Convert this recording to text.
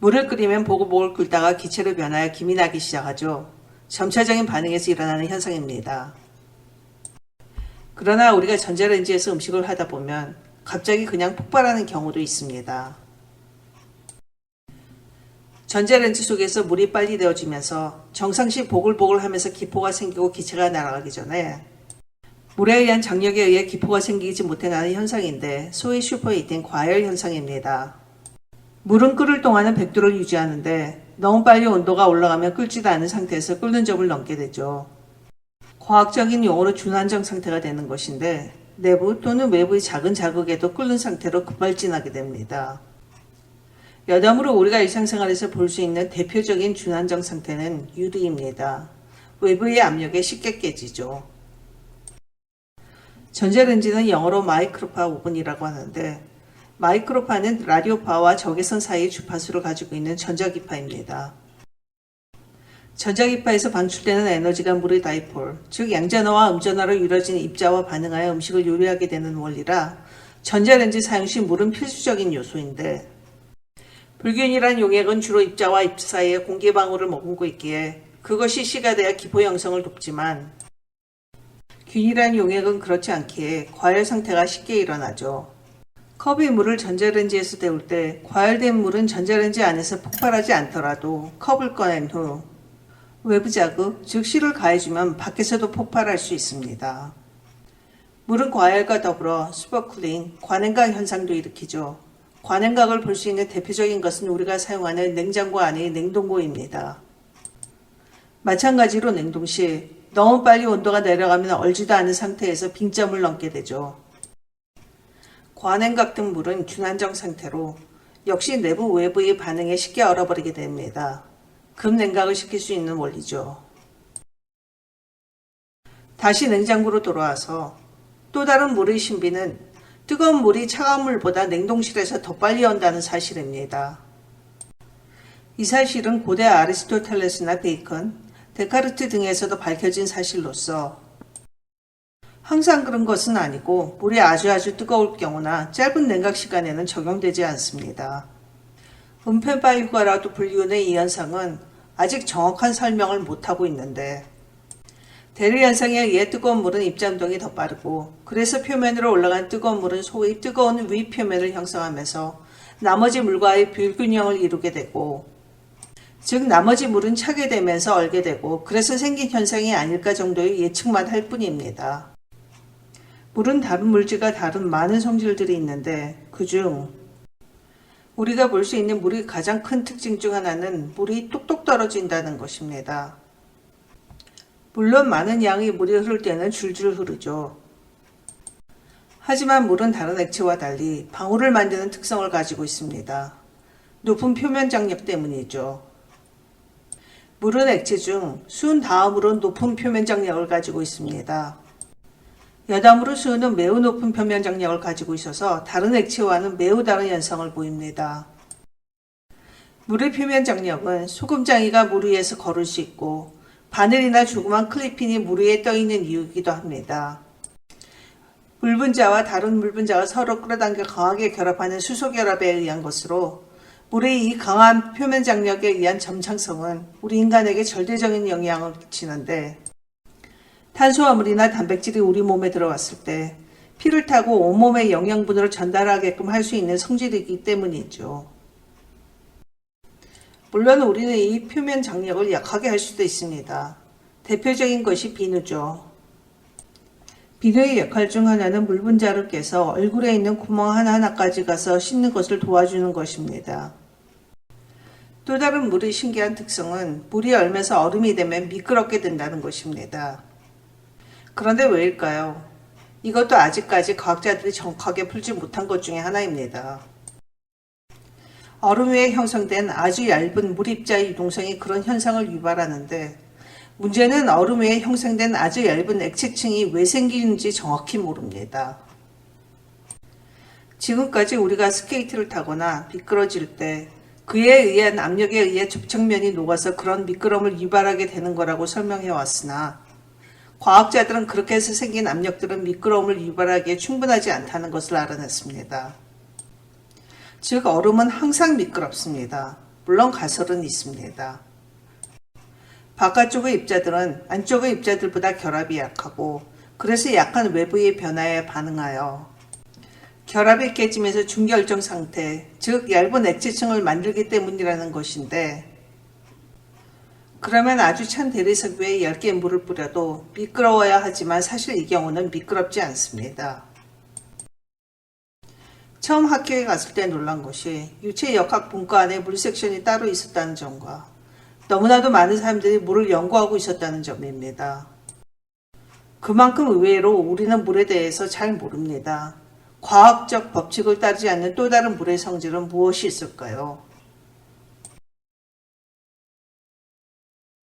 물을 끓이면 보글보글 끓다가 기체로 변하여 김이 나기 시작하죠. 점차적인 반응에서 일어나는 현상입니다. 그러나 우리가 전자레인지에서 음식을 하다 보면 갑자기 그냥 폭발하는 경우도 있습니다. 전자레인지 속에서 물이 빨리 데워지면서 정상시 보글보글 하면서 기포가 생기고 기체가 날아가기 전에 물에 의한 장력에 의해 기포가 생기지 못해 나는 현상인데 소위 슈퍼히팅 과열 현상입니다. 물은 끓을 동안은 100도를 유지하는데 너무 빨리 온도가 올라가면 끓지도 않은 상태에서 끓는 점을 넘게 되죠. 과학적인 용어로 준안정 상태가 되는 것인데 내부 또는 외부의 작은 자극에도 끓는 상태로 급발진하게 됩니다. 여담으로 우리가 일상생활에서 볼 수 있는 대표적인 준안정 상태는 유리입니다. 외부의 압력에 쉽게 깨지죠. 전자레인지는 영어로 마이크로파 오븐이라고 하는데 마이크로파는 라디오파와 적외선 사이의 주파수를 가지고 있는 전자기파입니다. 전자기파에서 방출되는 에너지가 물의 다이폴, 즉 양전하와 음전하로 이루어진 입자와 반응하여 음식을 요리하게 되는 원리라 전자레인지 사용 시 물은 필수적인 요소인데 불균이란 용액은 주로 입자와 입자 사이에 공기방울을 머금고 있기에 그것이 시가되어 기포 형성을 돕지만 균이란 용액은 그렇지 않기에 과열 상태가 쉽게 일어나죠. 컵의 물을 전자레인지에서 데울 때 과열된 물은 전자레인지 안에서 폭발하지 않더라도 컵을 꺼낸 후 외부 자극, 즉 실을 가해주면 밖에서도 폭발할 수 있습니다. 물은 과열과 더불어 슈퍼쿨링, 관행각 현상도 일으키죠. 관행각을 볼 수 있는 대표적인 것은 우리가 사용하는 냉장고 안의 냉동고입니다. 마찬가지로 냉동 시 너무 빨리 온도가 내려가면 얼지도 않은 상태에서 빙점을 넘게 되죠. 관행각 등 물은 준안정 상태로 역시 내부 외부의 반응에 쉽게 얼어버리게 됩니다. 급냉각을 시킬 수 있는 원리죠. 다시 냉장고로 돌아와서 또 다른 물의 신비는 뜨거운 물이 차가운 물보다 냉동실에서 더 빨리 온다는 사실입니다. 이 사실은 고대 아리스토텔레스나 베이컨, 데카르트 등에서도 밝혀진 사실로서 항상 그런 것은 아니고 물이 아주 뜨거울 경우나 짧은 냉각 시간에는 적용되지 않습니다. 은폐바이효과라도 불리우는 이 현상은 아직 정확한 설명을 못하고 있는데 대류 현상에 의해 뜨거운 물은 입자운동이 더 빠르고 그래서 표면으로 올라간 뜨거운 물은 소위 뜨거운 위표면을 형성하면서 나머지 물과의 불균형을 이루게 되고 즉 나머지 물은 차게 되면서 얼게 되고 그래서 생긴 현상이 아닐까 정도의 예측만 할 뿐입니다. 물은 다른 물질과 다른 많은 성질들이 있는데 그중 우리가 볼 수 있는 물의 가장 큰 특징 중 하나는 물이 뚝뚝 떨어진다는 것입니다. 물론 많은 양의 물이 흐를 때는 줄줄 흐르죠. 하지만 물은 다른 액체와 달리 방울을 만드는 특성을 가지고 있습니다. 높은 표면 장력 때문이죠. 물은 액체 중 수은 다음으로 높은 표면 장력을 가지고 있습니다. 여담으로 수은은 매우 높은 표면 장력을 가지고 있어서 다른 액체와는 매우 다른 현상을 보입니다. 물의 표면 장력은 소금장이가 물 위에서 걸을 수 있고 바늘이나 조그만 클리핀이 물 위에 떠 있는 이유이기도 합니다. 물 분자와 다른 물 분자가 서로 끌어당겨 강하게 결합하는 수소 결합에 의한 것으로 물의 이 강한 표면 장력에 의한 점창성은 우리 인간에게 절대적인 영향을 끼치는데 탄수화물이나 단백질이 우리 몸에 들어왔을 때 피를 타고 온몸에 영양분을 전달하게끔 할 수 있는 성질이기 때문이죠. 물론 우리는 이 표면 장력을 약하게 할 수도 있습니다. 대표적인 것이 비누죠. 비누의 역할 중 하나는 물 분자를 깨서 얼굴에 있는 구멍 하나하나까지 가서 씻는 것을 도와주는 것입니다. 또 다른 물의 신기한 특성은 물이 얼면서 얼음이 되면 미끄럽게 된다는 것입니다. 그런데 왜일까요? 이것도 아직까지 과학자들이 정확하게 풀지 못한 것 중에 하나입니다. 얼음 위에 형성된 아주 얇은 물입자의 유동성이 그런 현상을 유발하는데 문제는 얼음 위에 형성된 아주 얇은 액체층이 왜 생기는지 정확히 모릅니다. 지금까지 우리가 스케이트를 타거나 미끄러질 때 그에 의한 압력에 의해 접착면이 녹아서 그런 미끄럼을 유발하게 되는 거라고 설명해 왔으나 과학자들은 그렇게 해서 생긴 압력들은 미끄러움을 유발하기에 충분하지 않다는 것을 알아냈습니다. 즉 얼음은 항상 미끄럽습니다. 물론 가설은 있습니다. 바깥쪽의 입자들은 안쪽의 입자들보다 결합이 약하고 그래서 약한 외부의 변화에 반응하여 결합이 깨지면서 중결정 상태, 즉 얇은 액체층을 만들기 때문이라는 것인데, 그러면 아주 찬 대리석 위에 얇게 물을 뿌려도 미끄러워야 하지만 사실 이 경우는 미끄럽지 않습니다. 처음 학교에 갔을 때 놀란 것이 유체역학 분과 안에 물 섹션이 따로 있었다는 점과 너무나도 많은 사람들이 물을 연구하고 있었다는 점입니다. 그만큼 의외로 우리는 물에 대해서 잘 모릅니다. 과학적 법칙을 따르지 않는 또 다른 물의 성질은 무엇이 있을까요?